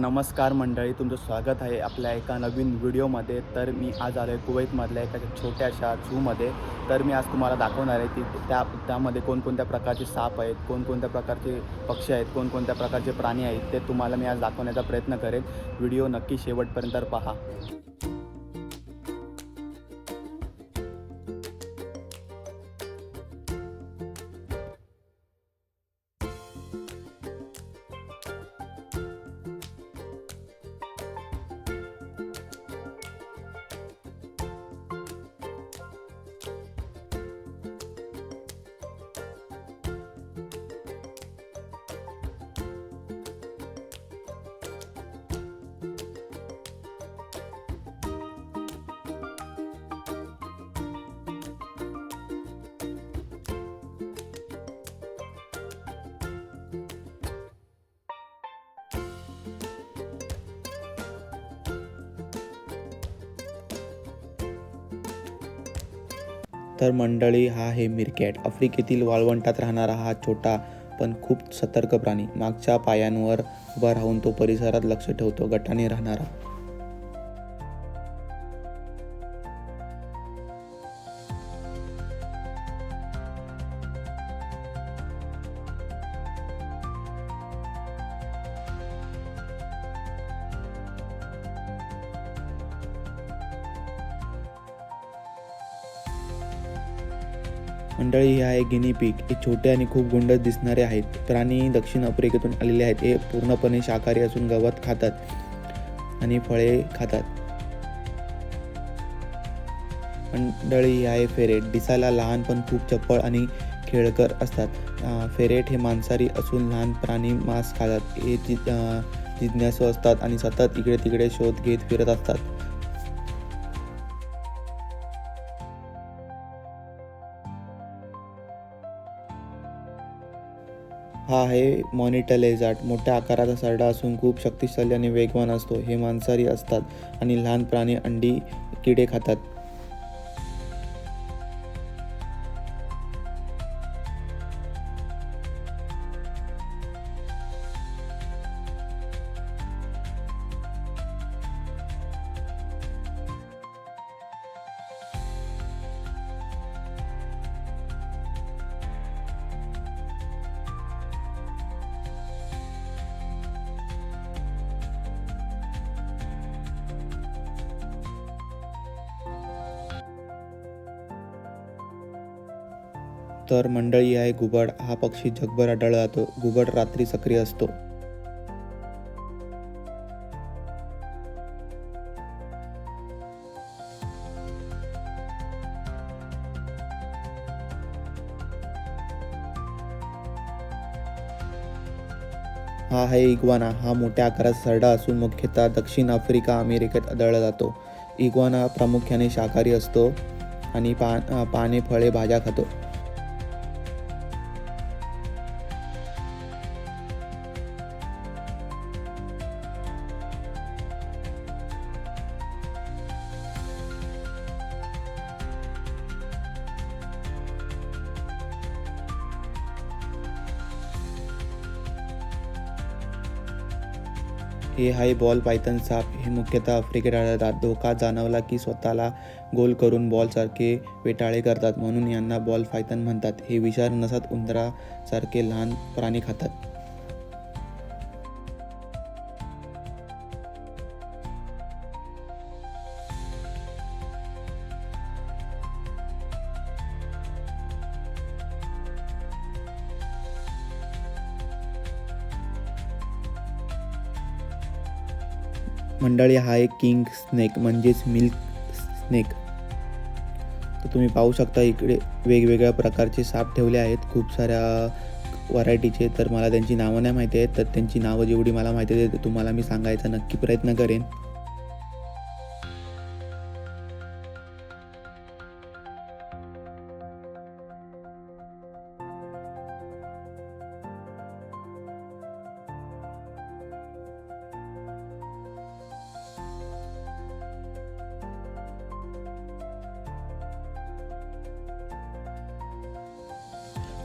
नमस्कार मंडळी, तुमचं स्वागत आहे आपल्या एका नवीन व्हिडिओमध्ये. तर मी आज आलो आहे कुवैतमधल्या एका छोट्याशा झूमध्ये. तर मी आज तुम्हाला दाखवणार आहे की त्यामध्ये कोणकोणत्या प्रकारचे साप आहेत, कोणकोणत्या प्रकारचे पक्षी आहेत, कोणकोणत्या प्रकारचे प्राणी आहेत, ते तुम्हाला मी आज दाखवण्याचा प्रयत्न करेन. व्हिडिओ नक्की शेवटपर्यंत पहा. तर मंडळी, हा आहे मिरकॅट. आफ्रिकेतील वाळवंटात राहणारा हा छोटा पण खूप सतर्क प्राणी. मागच्या पायांवर उभा राहून तो परिसरात लक्ष ठेवतो. गटाने राहणारा मंडळी, हे आहे गिनी पिग. हे छोटे आणि खूप गुंड दिसणारे आहेत. प्राणी दक्षिण आफ्रिकेतून आलेले आहेत. हे पूर्णपणे शाकाहारी असून गवत खातात आणि फळे खातात. मंडळी, हे आहे फेरेट. दिसायला लहान पण खूप चपळ आणि खेळकर असतात. फेरेट हे मांसाहारी असून लहान प्राणी मांस खातात. हे जिज्ञासू असतात आणि सतत इकडे तिकडे शोध घेत फिरत असतात. हा आहे मॉनिटर लेझार्ड. मोठ्या आकाराचा सरडा असून खूप शक्तिशाली आणि वेगवान असतो. हे मांसाहारी असतात आणि लहान प्राणी, अंडी, किडे खातात. तर मंडळी, आहे घुबड. हा पक्षी जगभर आढळला जातो. घुबड रात्री सक्रिय असतो. हा आहे इग्वाना. हा मोठ्या आकाराचा सरडा असून मुख्यतः दक्षिण आफ्रिका, अमेरिकेत आढळला जातो. इग्वाना प्रामुख्याने शाकाहारी असतो आणि पाने, फळे, भाज्या खातो. हे आहे बॉल पायथन साप. हे मुख्यतः आफ्रिकेत आढळतात. धोका जाणवला की स्वतःला गोल करून बॉलसारखे वेटाळे करतात, म्हणून यांना बॉल पायथन म्हणतात. हे विषारी नसत, उंदरासारखे लहान प्राणी खातात. मंडळी, हा एक किंग स्नेक म्हणजेच मिल्क स्नेक. तर तुम्ही पाहू शकता इकडे वेगवेगळ्या प्रकारचे साप ठेवले आहेत, खूप साऱ्या व्हरायटीचे. तर मला त्यांची नावं नाही माहिती आहेत, तर त्यांची नावं जेवढी मला माहिती आहे ते तुम्हाला मी सांगायचा नक्की प्रयत्न करेन.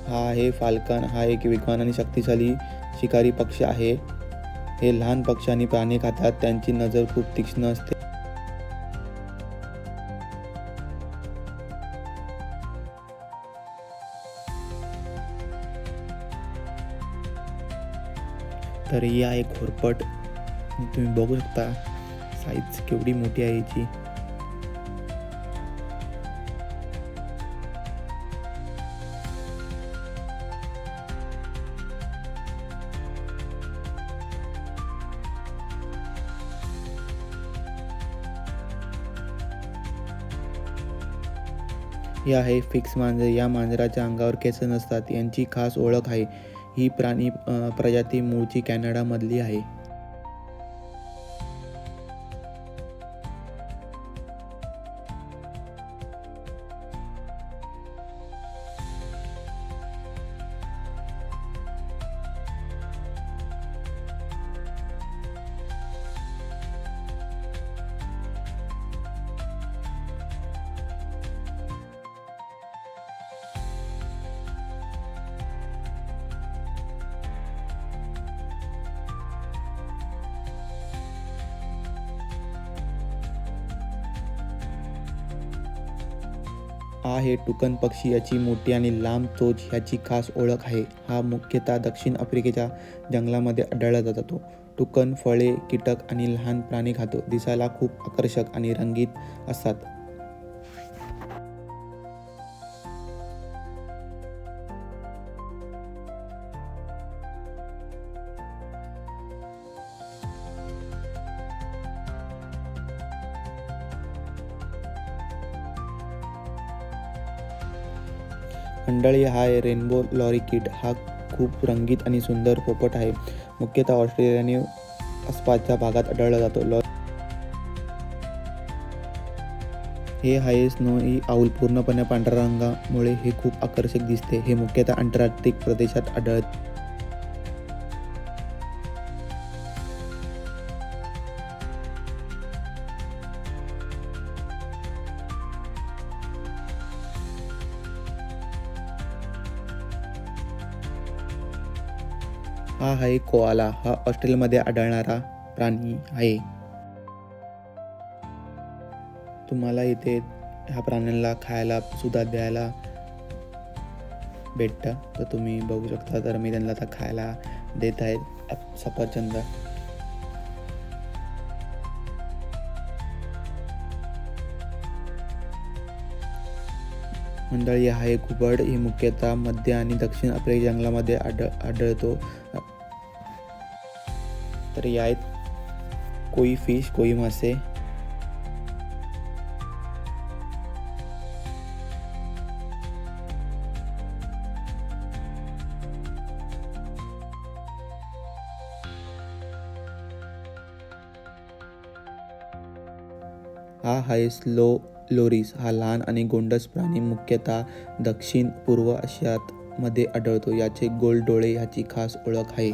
हा आहे फाल्कन. हा एक वेगवान आणि शक्तिशाली शिकारी पक्षी आहे. हे लहान पक्षी आणि प्राणी खातात. त्यांची नजर खूप तीक्ष्ण असते. तर ही आहे घोरपड. तुम्ही बघू शकता साईज केवढी मोठी आहे याची. ही आहे फिक्स मांजर. या मांजराच्या अंगावर केस नसतात. यांची खास ओळख आहे. ही प्राणी प्रजाती मूळची कॅनडामधली आहे. आहे टुकन पक्षी. याची मोठी आणि लांब चोच ह्याची खास ओळख आहे. हा मुख्यतः दक्षिण आफ्रिकेच्या जंगलामध्ये आढळला जातो. टुकन फळे, कीटक आणि लहान प्राणी खातो. दिसायला खूप आकर्षक आणि रंगीत असतात. मंडळी, हा आहे रेनबो लॉरीकिट. हा खूप रंगीत आणि सुंदर पोपट आहे. मुख्यतः ऑस्ट्रेलिया आणि आसपासच्या भागात आढळला जातो. हे आहे स्नोई आऊल. पूर्णपणे पांढऱ्या रंगामुळे हे खूप आकर्षक दिसते. हे मुख्यतः अंटार्क्टिक प्रदेशात आढळते. हा आहे कोआला. हा ऑस्ट्रेलियामध्ये आढळणारा प्राणी आहे. तुम्हाला इथे ह्या प्राण्यांना खायला सुद्धा द्यायला भेटतं. तर तुम्ही बघू शकता. तर मी त्यांना आता खायला देत आहे सफरचंद. मंडळी, हा आहे घुबड. ही मुख्यतः मध्य आणि दक्षिण आफ्रिका जंगलामध्ये आढळतो. तर या आहेत कोई फिश, कोई मासे. हा आहे स्लो लोरीस. हा लहान आणि गोंडस प्राणी मुख्यतः दक्षिण पूर्व आशियात मध्ये आढळतो. याचे गोल डोळे ह्याची खास ओळख आहे.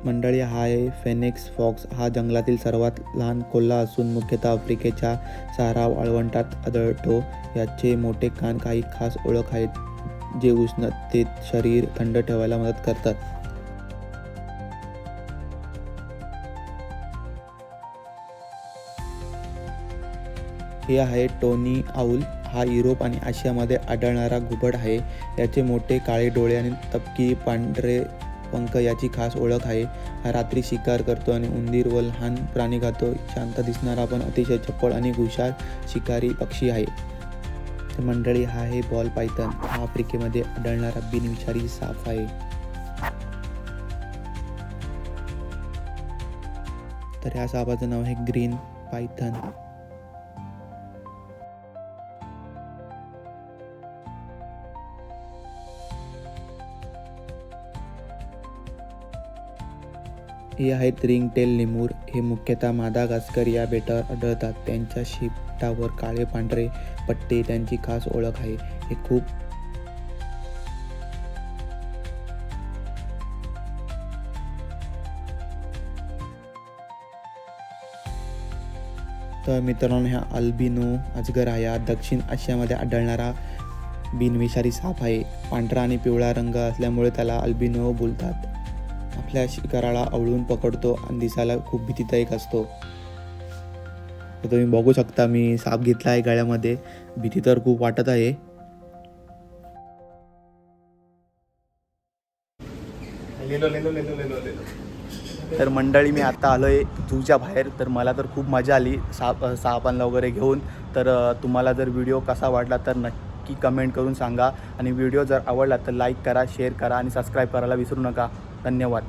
मंडळी, हा आहे फेनिक्स फॉक्स. हा जंगलातील सर्वात लहान कोल्हा असून मुख्यतः आफ्रिकेच्या सहारा वाळवंटात आढळतो. याचे मोठे कान काही खास ओळख आहेत जे उष्णतेत शरीर थंड ठेवायला मदत करतात. हे आहे टोनी आऊल. हा युरोप आणि आशियामध्ये आढळणारा घुबड आहे. याचे मोठे काळे डोळे आणि तपकिरी पांढरे पंख याची खास ओळख आहे. हा रात्री शिकार करतो आणि उंदीर व लहान प्राणी खातो. शांत दिसणारा पण अतिशय चपळ आणि हुशार शिकारी पक्षी आहे. तर मंडळी, हा आहे बॉल पायथन. हा आफ्रिकेमध्ये आढळणारा बिनविषारी साप आहे. तर ह्या सापाचं नाव आहे ग्रीन पायथन. हे आहेत रिंग टेल लेमूर. हे मुख्यतः मादागास्कर या बेटावर आढळतात. त्यांच्या शेपटावर काळे पांढरे पट्टे त्यांची खास ओळख आहे. हे खूप तर मित्रांनो, हा अल्बिनो अजगर आहे. हा दक्षिण आशियामध्ये आढळणारा बिनविषारी साप आहे. पांढरा आणि पिवळा रंग असल्यामुळे त्याला अल्बिनो बोलतात. आपल्या शिकाराला आवळून पकडतो आणि दिसायला खूप भीतीदायक असतो. तर तुम्ही बघू शकता मी साप घेतला आहे गळ्यामध्ये. भीती तर खूप वाटत आहे. तर मंडळी मी आता आलो आहे झूच्या बाहेर. तर मला तर खूप मजा आली सापांना वगैरे घेऊन. तर तुम्हाला जर व्हिडिओ कसा वाटला तर नक्की कमेंट करून सांगा. आणि व्हिडिओ जर आवडला तर लाईक करा, शेअर करा आणि सबस्क्राईब करायला विसरू नका. धन्यवाद.